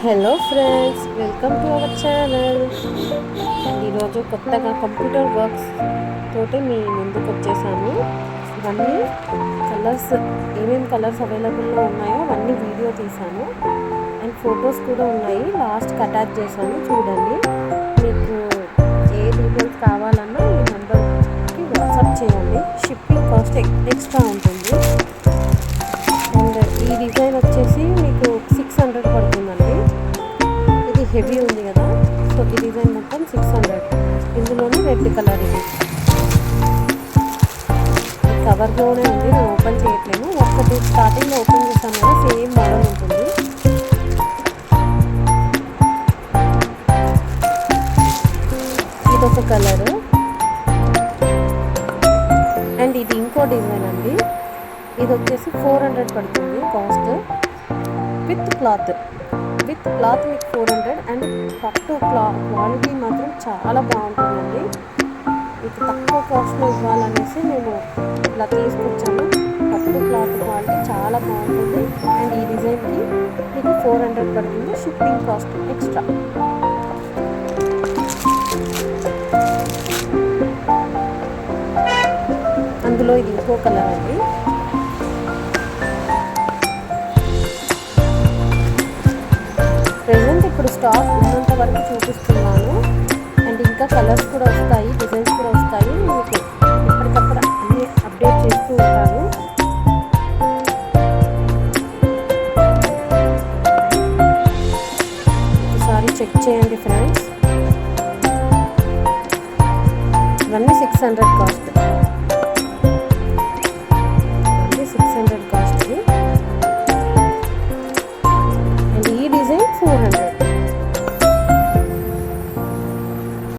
Hello friends, welcome to our channel. And ఈరోజు కొత్తగా computer works తోటి మీ ముందుకు వచ్చేసాను. ఇవన్నీ కలర్స్, ఏమేమి కలర్స్ అవైలబుల్లో ఉన్నాయో అవన్నీ వీడియో తీసాను. అండ్ ఫొటోస్ కూడా ఉన్నాయి, లాస్ట్కి అటాచ్ చేశాను, చూడండి. మీకు ఏ డీటెయిల్స్ కావాలన్నా ఈ నెంబర్కి వాట్సాప్ చేయండి. షిప్పింగ్ కాస్ట్ ఎక్స్ట్రా ఉంటుంది. అండ్ ఈ డిజైన్ వచ్చేసి మీకు 600 పడుతుందండి. ఇది హెవీ ఉంది కదా, సో ఈ డిజైన్ మొత్తం 600. ఇందులోనే రెడ్ కలర్. ఇది కవర్లోనే ఉంది, నేను ఓపెన్ చేయట్లేను. ఒక్కటి స్టార్టింగ్లో ఓపెన్ చేస్తాను కదా, సేమ్ మోడల్ ఉంటుంది. ఇదొక కలరు. అండ్ ఇది ఇంకో డిజైన్ అండి. ఇది వచ్చేసి 400 పడుతుంది కాస్ట్. విత్ క్లాత్ మీకు 400. అండ్ పట్టు క్వాలిటీ మాత్రం చాలా బాగుంటుందండి. మీకు తక్కువ కాస్ట్లో ఇవ్వాలనేసి మేము ఇలా తీసుకొచ్చాము. పట్టు క్లాత్ క్వాలిటీ చాలా బాగుంటుంది. అండ్ ఈ డిజైన్కి మీకు 400 పడుతుంది. Shipping cost extra. అందులో ఇది ఇంకో కలర్ అండి. ప్రెజెంట్ ఇప్పుడు స్టాక్ ఉన్నంత వరకు చూపిస్తున్నాను. అండ్ ఇంకా కలర్స్ కూడా వస్తాయి, డిజైన్స్ కూడా వస్తాయి. మీకు ఎప్పటికప్పుడు అన్నీ అప్డేట్ చేస్తూ ఉంటాను. ఒకసారి చెక్ చేయండి ఫ్రెండ్స్. ఇవన్నీ 600 కాస్ట్.